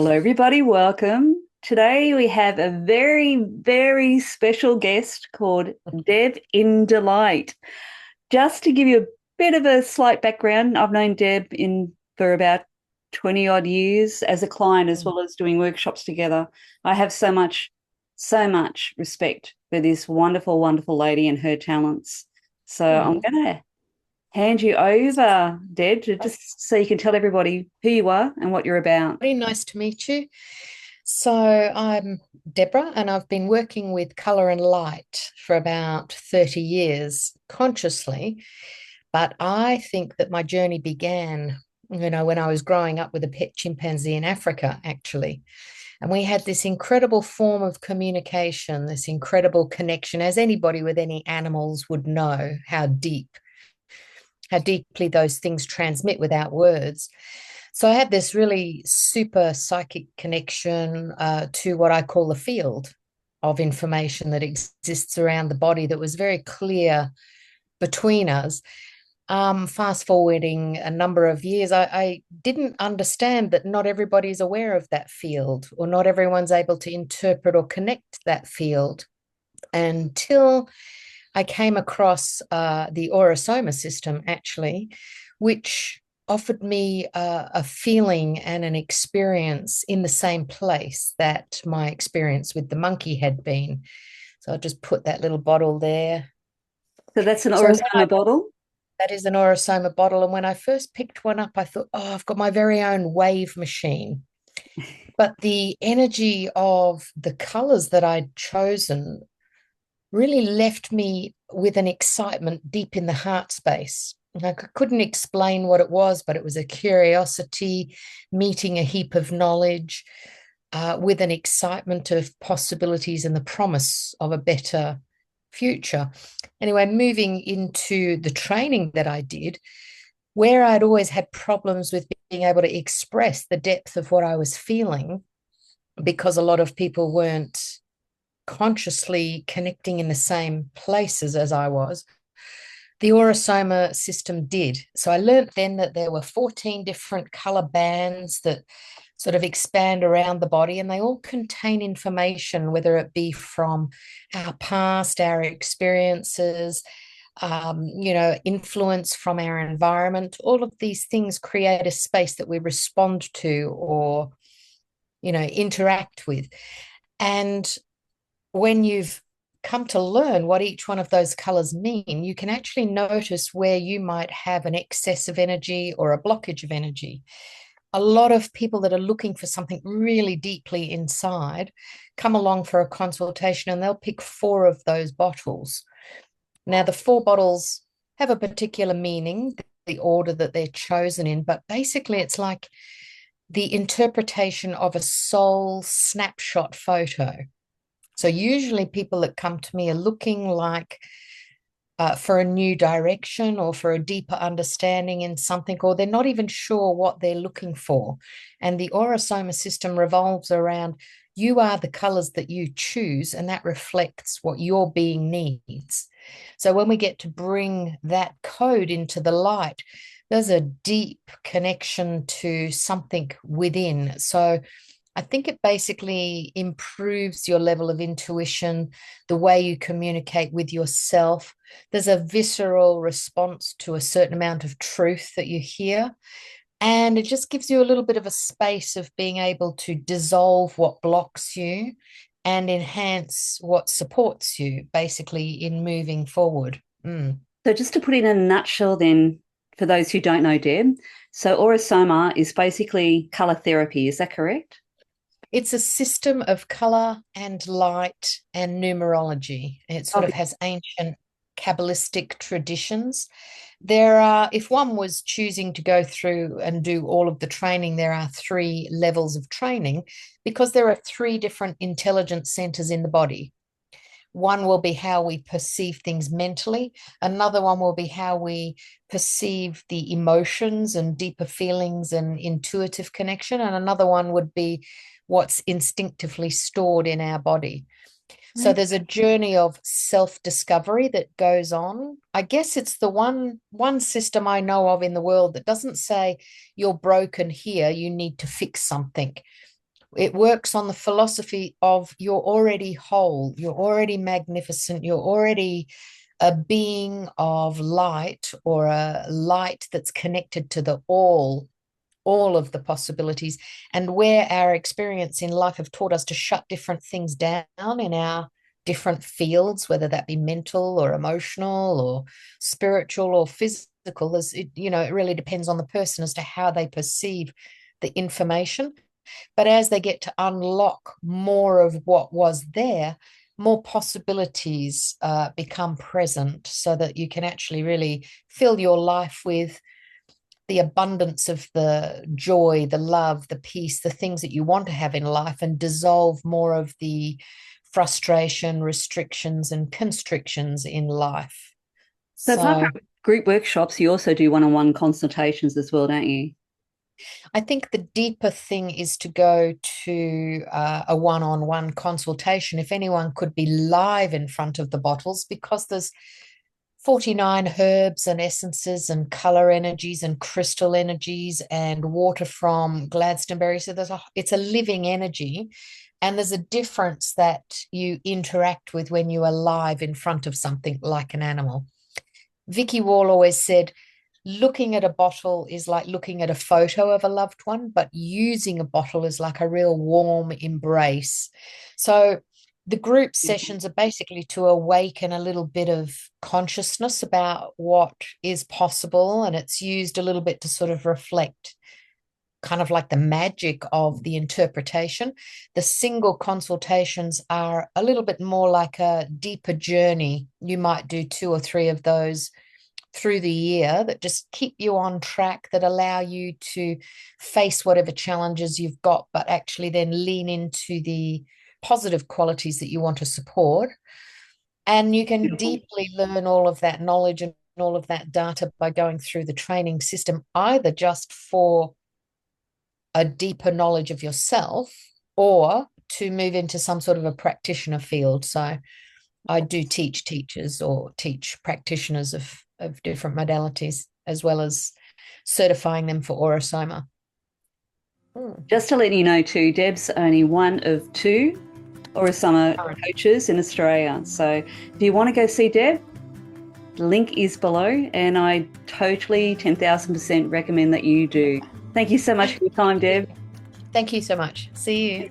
Hello, everybody. Welcome. Today we have a very, very special guest called Deb Indelight. Just to give you a bit of a slight background, I've known Deb in for about 20 odd years as a client as well as doing workshops together. I have so much respect for this wonderful, wonderful lady and her talents. So I'm Hmm. going to hand you over, Deb, just so you can tell everybody who you are and what you're about. Very nice to meet you. So, I'm Deborah, and I've been working with color and light for about 30 years consciously. But I think that my journey began, when I was growing up with a pet chimpanzee in Africa, actually. And we had this incredible form of communication, this incredible connection, as anybody with any animals would know how deeply those things transmit without words. So I had this really super psychic connection to what I call the field of information that exists around the body that was very clear between us. Fast forwarding a number of years, I didn't understand that not everybody's aware of that field, or not everyone's able to interpret or connect that field until I came across the Soma system, actually, which offered me a feeling and an experience in the same place that my experience with the monkey had been. So I'll just put that little bottle there. So that's an So Orosama bottle. that is an Soma bottle. And when I first picked one up, I thought, oh, I've got my very own wave machine. But the energy of the colors that I'd chosen really left me with an excitement deep in the heart space. I couldn't explain what it was, but it was a curiosity, meeting a heap of knowledge, with an excitement of possibilities and the promise of a better future. Anyway, moving into the training that I did, where I'd always had problems with being able to express the depth of what I was feeling because a lot of people weren't consciously connecting in the same places as I was, the Orosoma system did. So I learned then that there were 14 different color bands that sort of expand around the body, and they all contain information, whether it be from our past, our experiences, influence from our environment. All of these things create a space that we respond to or, interact with. And when you've come to learn what each one of those colors mean, you can actually notice where you might have an excess of energy or a blockage of energy. A lot of people that are looking for something really deeply inside come along for a consultation and they'll pick four of those bottles. Now, the four bottles have a particular meaning, the order that they're chosen in, but basically it's like the interpretation of a soul snapshot photo. So usually people that come to me are looking like for a new direction or for a deeper understanding in something, or they're not even sure what they're looking for. And the Orosoma system revolves around you are the colors that you choose, and that reflects what your being needs. So when we get to bring that code into the light, there's a deep connection to something within. So I think it basically improves your level of intuition, the way you communicate with yourself. There's a visceral response to a certain amount of truth that you hear. And it just gives you a little bit of a space of being able to dissolve what blocks you and enhance what supports you, basically, in moving forward. So just to put it in a nutshell then, for those who don't know, Deb, so Orosoma is basically color therapy. Is that correct? It's a system of color and light and numerology. It sort of Okay. has ancient Kabbalistic traditions. There are, if one was choosing to go through and do all of the training, there are three levels of training because there are three different intelligence centers in the body. One will be how we perceive things mentally. Another one will be how we perceive the emotions and deeper feelings and intuitive connection. And another one would be what's instinctively stored in our body. So there's a journey of self-discovery that goes on. I guess it's the one system I know of in the world that doesn't say you're broken here, you need to fix something. It works on the philosophy of you're already whole, you're already magnificent, you're already a being of light, or a light that's connected to the all of the possibilities, and where our experience in life have taught us to shut different things down in our different fields, whether that be mental or emotional or spiritual or physical. As it, it really depends on the person as to how they perceive the information. But as they get to unlock more of what was there, more possibilities become present, so that you can actually really fill your life with the abundance of the joy, the love, the peace, the things that you want to have in life, and dissolve more of the frustration, restrictions, and constrictions in life. So apart So from group workshops, you also do one-on-one consultations as well, don't you? I think the deeper thing is to go to a one-on-one consultation. If anyone could be live in front of the bottles, because there's 49 herbs and essences and color energies and crystal energies and water from Gladstoneberry. So it's a living energy. And there's a difference that you interact with when you are live in front of something like an animal. Vicky Wall always said, looking at a bottle is like looking at a photo of a loved one, but using a bottle is like a real warm embrace. So the group sessions are basically to awaken a little bit of consciousness about what is possible, and it's used a little bit to sort of reflect kind of like the magic of the interpretation. The single consultations are a little bit more like a deeper journey. You might do 2 or 3 of those through the year that just keep you on track, that allow you to face whatever challenges you've got, but actually then lean into the positive qualities that you want to support. And you can Beautiful. deeply learn all of that knowledge and all of that data by going through the training system, either just for a deeper knowledge of yourself or to move into some sort of a practitioner field. So I do teach teachers or teach practitioners of different modalities, as well as certifying them for Aura Soma. Just to let you know too, Deb's only one of 2 Orasama coaches in Australia. So if you want to go see Deb, the link is below, and I totally 10,000% recommend that you do. Thank you so much for your time, Deb. Thank you so much. See you.